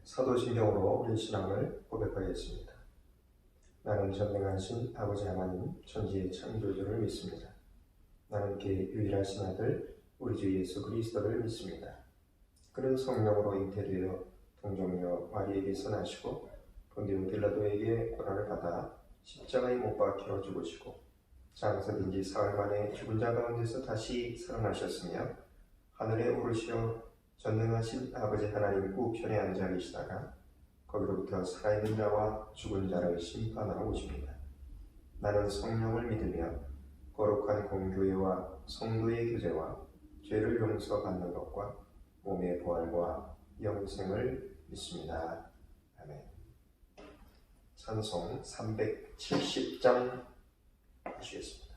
사도신경으로 우리 신앙을 고백하겠습니다. 나는 전능하신 아버지 하나님 천지의 창조주를 믿습니다. 나는 그의 유일하신 아들 우리 주 예수 그리스도를 믿습니다. 그는 성령으로 잉태되어 동정녀 마리에게서 나시고 본디오 빌라도에게 고난을 받아 십자가에 못 박혀 죽으시고 장사된 지 사흘 만에 죽은 자 가운데서 다시 살아나셨으며 하늘에 오르시어 전능하신 아버지 하나님 우편에 앉아 계시다가 거기로부터 살아있는 자와 죽은 자를 심판하러 오십니다. 나는 성령을 믿으며 거룩한 공교회와 성도의 교제와 죄를 용서받는 것과 몸의 부활과 영생을 믿습니다. 아멘. 찬송 370장 하시겠습니다.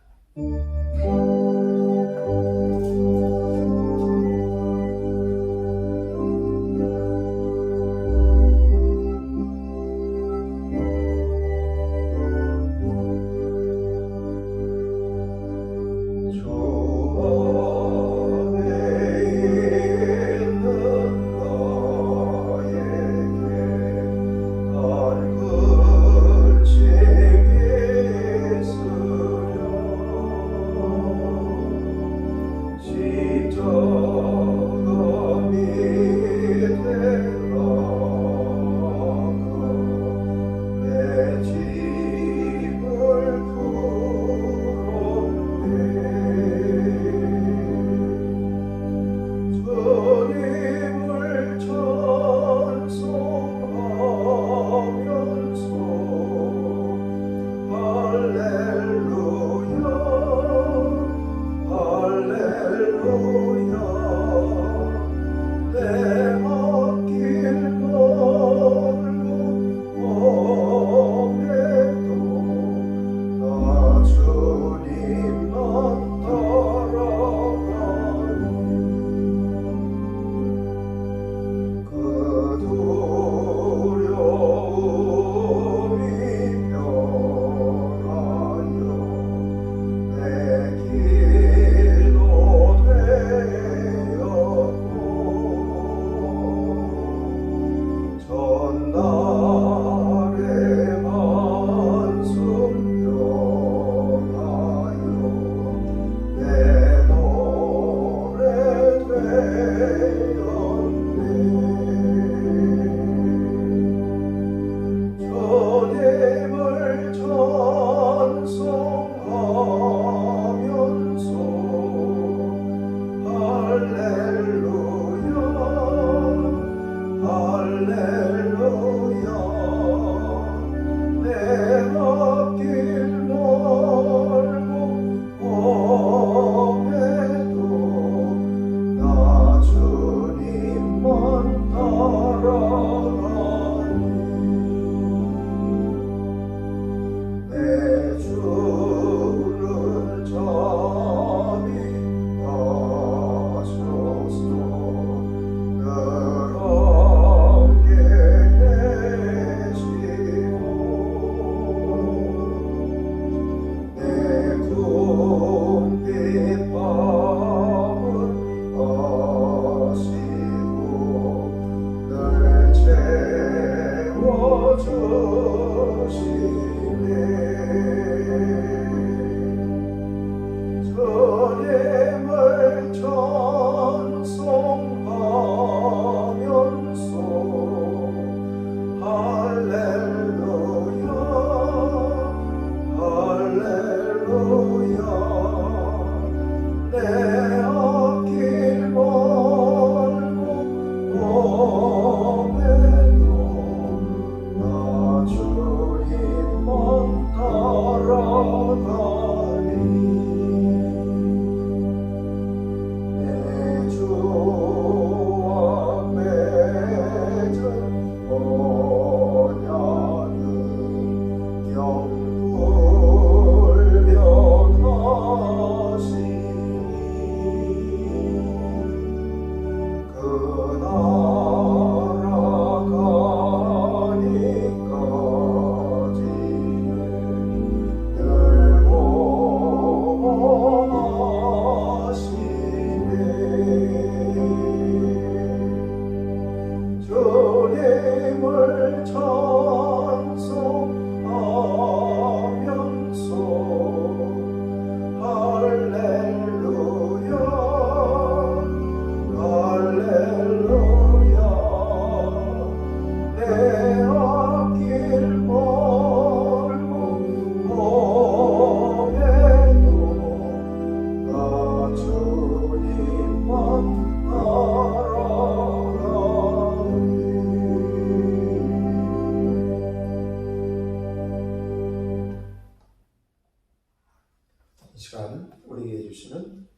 이 시간 우리에게 주시는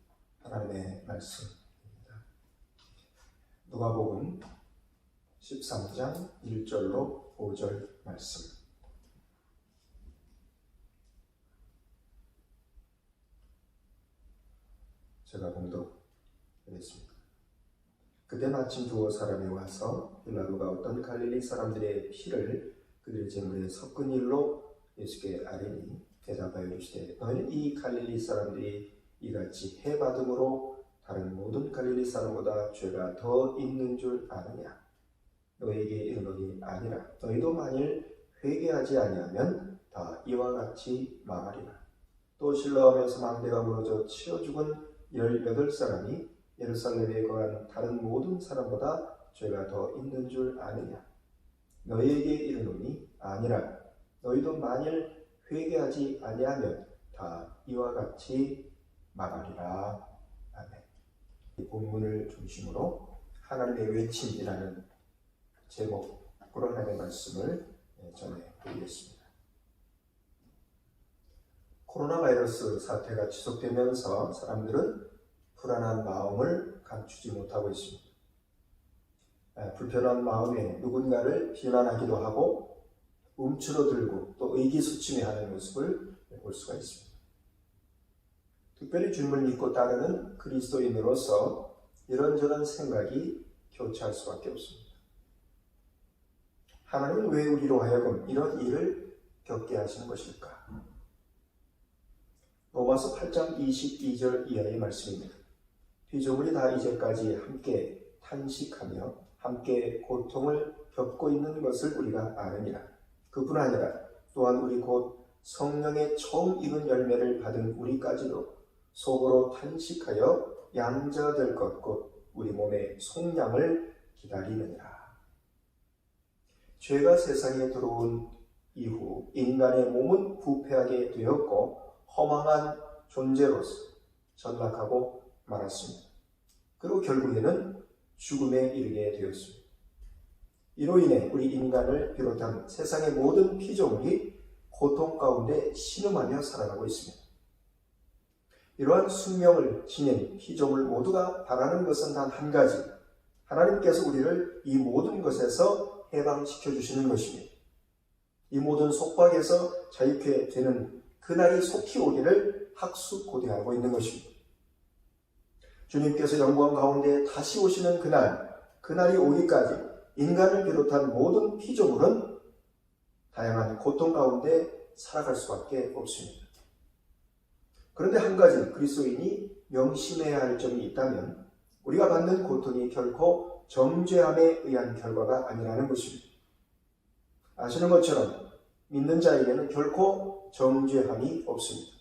하나님의 말씀입니다. 누가복음 13장 1절로 5절 말씀. 제가 봉독하겠습니다. 그때 마침 두어 사람이 와서 빌라도가 어떤 갈릴리 사람들의 피를 그들의 제물에 섞은 일로 예수께 아뢰니 대답하여 이르시되 너희는 이 갈릴리 사람들이 이같이 해받음으로 다른 모든 갈릴리 사람보다 죄가 더 있는 줄 아느냐? 너희에게 이르노니 아니라 너희도 만일 회개하지 아니하면 다 이와 같이 망하리라. 또 실로암에서 망대가 무너져 치어 죽은 18사람이 예루살렘에 거한 다른 모든 사람보다 죄가 더 있는 줄 아느냐? 너희에게 이르노니 아니라 너희도 만일 회개하지 아니하면 다 이와 같이 망하리라. 아멘. 이 본문을 중심으로 하나님의 외침이라는 제목으로 하나님의 말씀을 전해드리겠습니다. 코로나 바이러스 사태가 지속되면서 사람들은 불안한 마음을 감추지 못하고 있습니다. 불편한 마음에 누군가를 비난하기도 하고 움츠러들고 또 의기소침해하는 모습을 볼 수가 있습니다. 특별히 주님을 믿고 따르는 그리스도인으로서 이런저런 생각이 교차할 수밖에 없습니다. 하나님은 왜 우리로 하여금 이런 일을 겪게 하시는 것일까? 로마서 8장 22절 이하의 말씀입니다. 피조물이 다 이제까지 함께 탄식하며 함께 고통을 겪고 있는 것을 우리가 아느니라. 그뿐 아니라 또한 우리 곧 성령의 처음 익은 열매를 받은 우리까지도 속으로 탄식하여 양자될 것 곧 우리 몸의 속량을 기다리느니라. 죄가 세상에 들어온 이후 인간의 몸은 부패하게 되었고 허망한 존재로서 전락하고 말았습니다. 그리고 결국에는 죽음에 이르게 되었습니다. 이로 인해 우리 인간을 비롯한 세상의 모든 피조물이 고통 가운데 신음하며 살아가고 있습니다. 이러한 숙명을 지닌 피조물 모두가 바라는 것은 단 한 가지, 하나님께서 우리를 이 모든 것에서 해방시켜 주시는 것입니다. 이 모든 속박에서 자유케 되는 그날이 속히 오기를 학수고대하고 있는 것입니다. 주님께서 영광 가운데 다시 오시는 그날이 오기까지 인간을 비롯한 모든 피조물은 다양한 고통 가운데 살아갈 수밖에 없습니다. 그런데 한 가지 그리스도인이 명심해야 할 점이 있다면 우리가 받는 고통이 결코 정죄함에 의한 결과가 아니라는 것입니다. 아시는 것처럼 믿는 자에게는 결코 정죄함이 없습니다.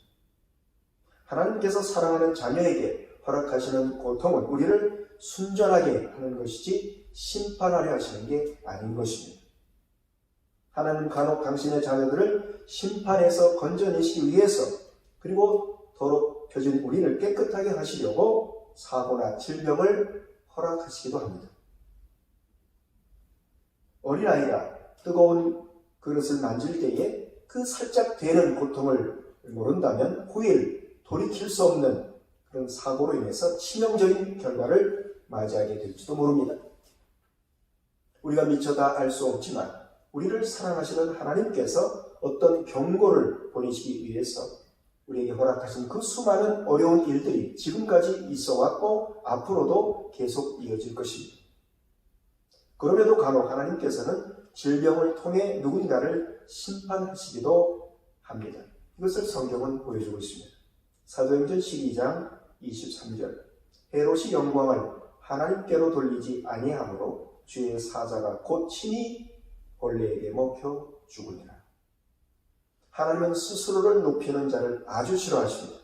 하나님께서 사랑하는 자녀에게 허락하시는 고통은 우리를 순전하게 하는 것이지 심판하려 하시는 게 아닌 것입니다. 하나님 간혹 당신의 자녀들을 심판에서 건져내시기 위해서 그리고 더럽혀진 우리를 깨끗하게 하시려고 사고나 질병을 허락하시기도 합니다. 어린아이가 뜨거운 그릇을 만질 때에 그 살짝 되는 고통을 모른다면 후일 돌이킬 수 없는 그런 사고로 인해서 치명적인 결과를 맞이하게 될지도 모릅니다. 우리가 미처 다 알 수 없지만 우리를 사랑하시는 하나님께서 어떤 경고를 보내시기 위해서 우리에게 허락하신 그 수많은 어려운 일들이 지금까지 있어 왔고 앞으로도 계속 이어질 것입니다. 그럼에도 간혹 하나님께서는 질병을 통해 누군가를 심판하시기도 합니다. 이것을 성경은 보여주고 있습니다. 사도행전 12장 23절 헤롯이 영광을 하나님께로 돌리지 아니하므로 주의 사자가 곧 친히 벌레에게 먹혀 죽으니라. 하나님은 스스로를 높이는 자를 아주 싫어하십니다.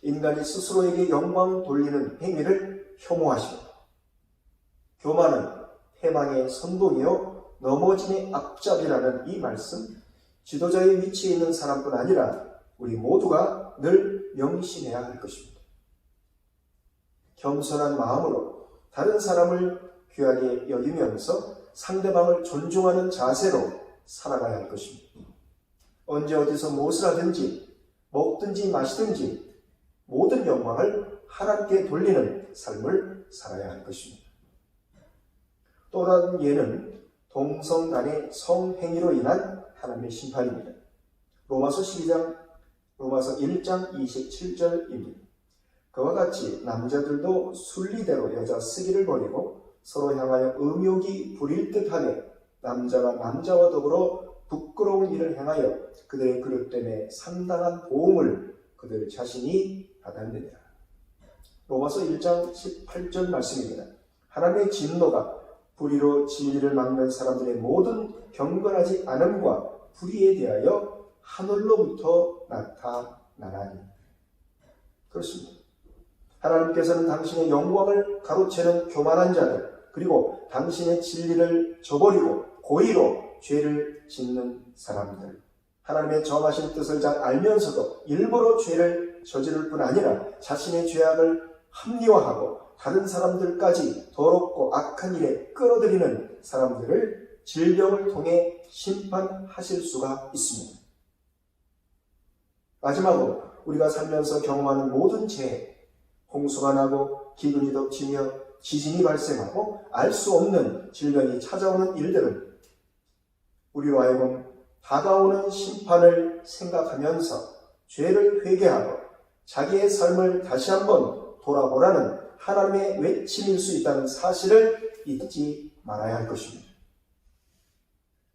인간이 스스로에게 영광 돌리는 행위를 혐오하십니다. 교만은 패망의 선봉이요 넘어짐의 앞잡이라는 이 말씀, 지도자의 위치에 있는 사람뿐 아니라 우리 모두가 늘 명심해야 할 것입니다. 겸손한 마음으로 다른 사람을 귀하게 여기면서 상대방을 존중하는 자세로 살아가야 할 것입니다. 언제 어디서 무엇을 하든지 먹든지 마시든지 모든 영광을 하나님께 돌리는 삶을 살아야 할 것입니다. 또 다른 예는 동성 간의 성행위로 인한 하나님의 심판입니다. 로마서 1장 27절입니다. 그와 같이 남자들도 순리대로 여자 쓰기를 버리고 서로 향하여 음욕이 부릴 듯하며 남자가 남자와 더불어 부끄러운 일을 행하여 그들의 그릇됨에 상당한 보응을 그들 자신이 받았느니라. 로마서 1장 18절 말씀입니다. 하나님의 진노가 불의로 진리를 막는 사람들의 모든 경건하지 않음과 불의에 대하여 하늘로부터 나타나나니. 그렇습니다. 하나님께서는 당신의 영광을 가로채는 교만한 자들, 그리고 당신의 진리를 저버리고 고의로 죄를 짓는 사람들, 하나님의 정하신 뜻을 잘 알면서도 일부러 죄를 저지를 뿐 아니라 자신의 죄악을 합리화하고 다른 사람들까지 더럽고 악한 일에 끌어들이는 사람들을 질병을 통해 심판하실 수가 있습니다. 마지막으로 우리가 살면서 경험하는 모든 재해, 홍수가 나고 기근이 덮치며 지진이 발생하고 알 수 없는 질병이 찾아오는 일들은 우리로 하여금 다가오는 심판을 생각하면서 죄를 회개하고 자기의 삶을 다시 한번 돌아보라는 하나님의 외침일 수 있다는 사실을 잊지 말아야 할 것입니다.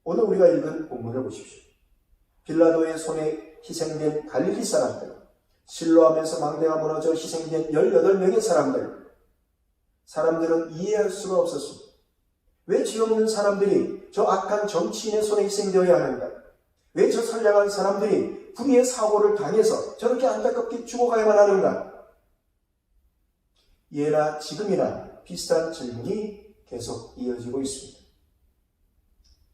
오늘 우리가 읽은 본문을 보십시오. 빌라도의 손에 희생된 갈릴리 사람들, 실로암에서 망대가 무너져 희생된 18명의 사람들은 이해할 수가 없었습니다. 왜 죄 없는 사람들이 저 악한 정치인의 손에 희생되어야 하는가? 왜 저 선량한 사람들이 불의의 사고를 당해서 저렇게 안타깝게 죽어가야만 하는가? 예나 지금이나 비슷한 질문이 계속 이어지고 있습니다.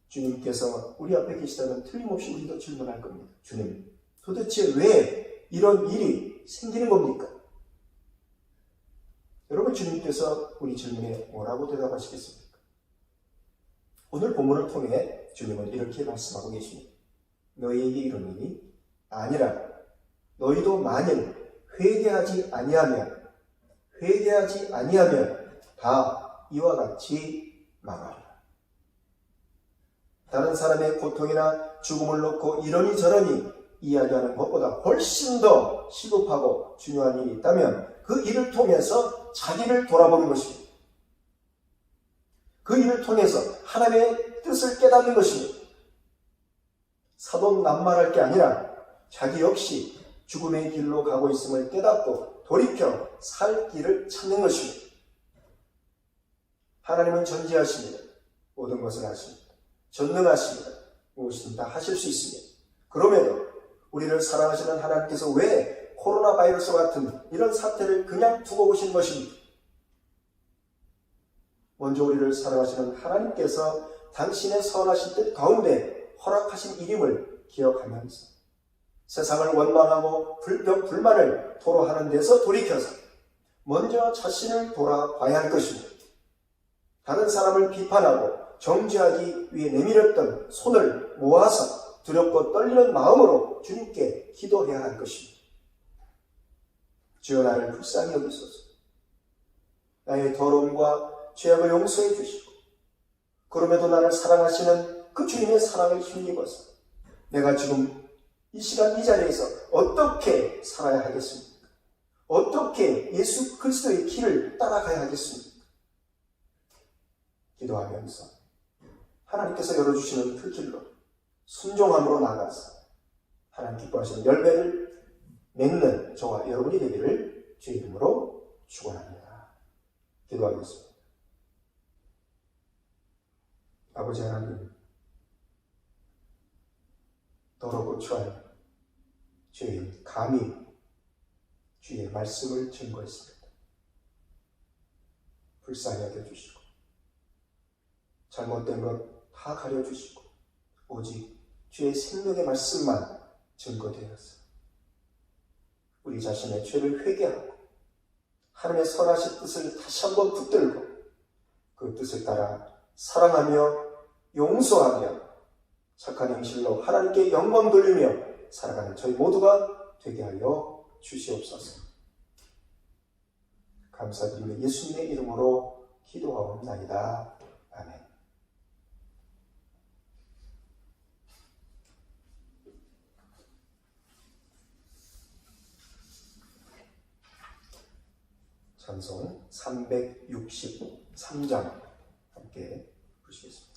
주님께서 우리 앞에 계시다면 틀림없이 우리도 질문할 겁니다. 주님, 도대체 왜 이런 일이 생기는 겁니까? 여러분, 주님께서 우리 질문에 뭐라고 대답하시겠습니까? 오늘 본문을 통해 주님은 이렇게 말씀하고 계십니다. 너희에게 이르노니 아니라 너희도 만일 회개하지 아니하면 다 이와 같이 망하리라. 다른 사람의 고통이나 죽음을 놓고 이러니 저러니 이야기하는 것보다 훨씬 더 시급하고 중요한 일이 있다면 그 일을 통해서 자기를 돌아보는 것입니다. 그 일을 통해서 하나님의 뜻을 깨닫는 것입니다. 사돈난말할 게 아니라 자기 역시 죽음의 길로 가고 있음을 깨닫고 돌이켜 살 길을 찾는 것입니다. 하나님은 전지하십니다. 모든 것을 아십니다. 전능하십니다. 무엇이든 다 하실 수 있습니다. 그럼에도 우리를 사랑하시는 하나님께서 왜 코로나 바이러스 같은 이런 사태를 그냥 두고 오신 것입니까? 먼저 우리를 사랑하시는 하나님께서 당신의 선하신 뜻 가운데 허락하신 일임을 기억하면서 세상을 원망하고 불평, 불만을 토로하는 데서 돌이켜서 먼저 자신을 돌아봐야 할 것입니다. 다른 사람을 비판하고 정죄하기 위해 내밀었던 손을 모아서 두렵고 떨리는 마음으로 주님께 기도해야 할 것입니다. 주여, 나를 불쌍히 여기소서. 나의 더러움과 죄악을 용서해 주시고 그럼에도 나를 사랑하시는 그 주님의 사랑을 힘입어서 내가 지금 이 시간 이 자리에서 어떻게 살아야 하겠습니까? 어떻게 예수 그리스도의 길을 따라가야 하겠습니까? 기도하면서 하나님께서 열어주시는 그 길로 순종함으로 나가서 하나님 기뻐하시는 열매를 맺는 저와 여러분이 되기를 주의 이름으로 축원합니다. 기도하겠습니다. 아버지 하나님, 더럽고 추한 죄인 감히 주의 말씀을 증거했습니다. 불쌍히 여겨주시고 잘못된 것 다 가려주시고 오직 주의 생명의 말씀만 증거되어서 우리 자신의 죄를 회개하고 하나님의 선하신 뜻을 다시 한번 붙들고 그 뜻을 따라 사랑하며 용서하며 착한 행실로 하나님께 영광 돌리며 살아가는 저희 모두가 되게 하여 주시옵소서. 감사드리며 예수님의 이름으로 기도하옵나이다. 아멘. 찬송 363장 함께 부르시겠습니다.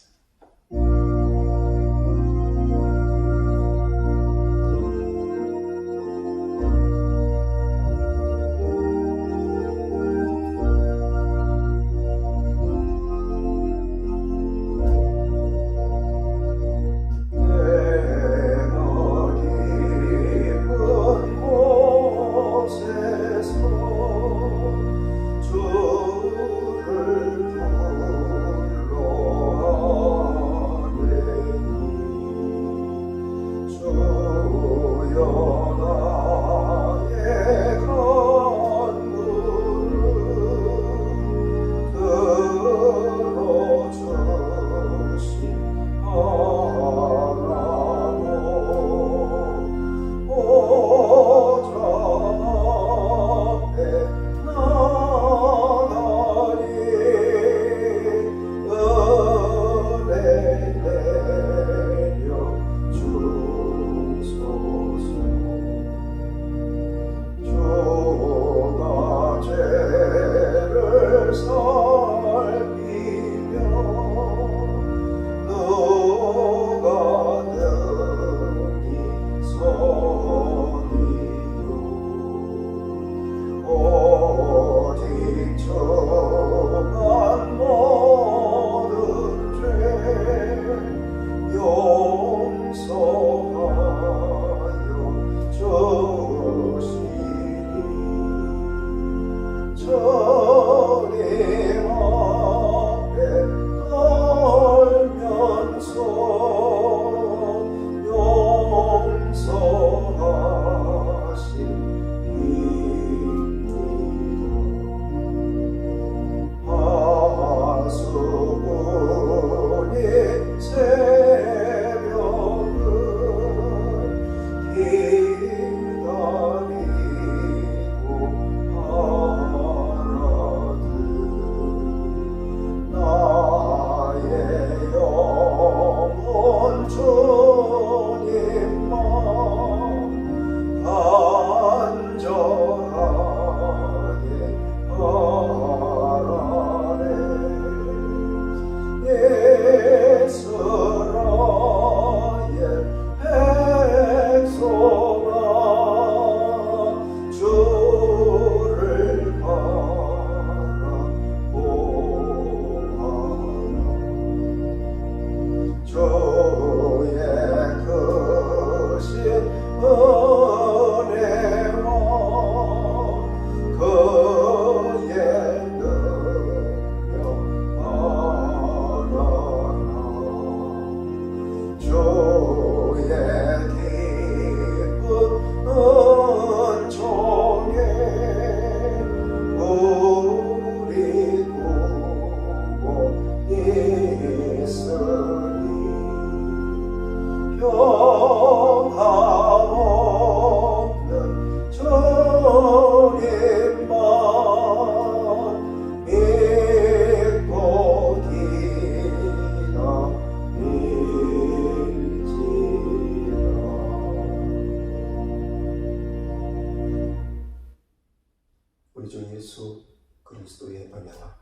우리 주 예수 그리스도의 은혜와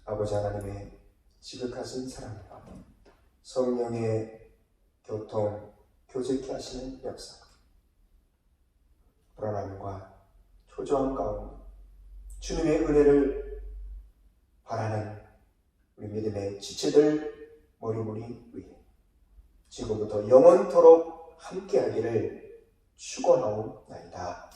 아버지 하나님의 지극하신 사랑과 성령의 교통, 교제케 하시는 역사, 불안함과 초조함 가운데 주님의 은혜를 바라는 우리 믿음의 지체들 머리머리 위에 지금부터 영원토록 함께하기를 축원하옵나이다.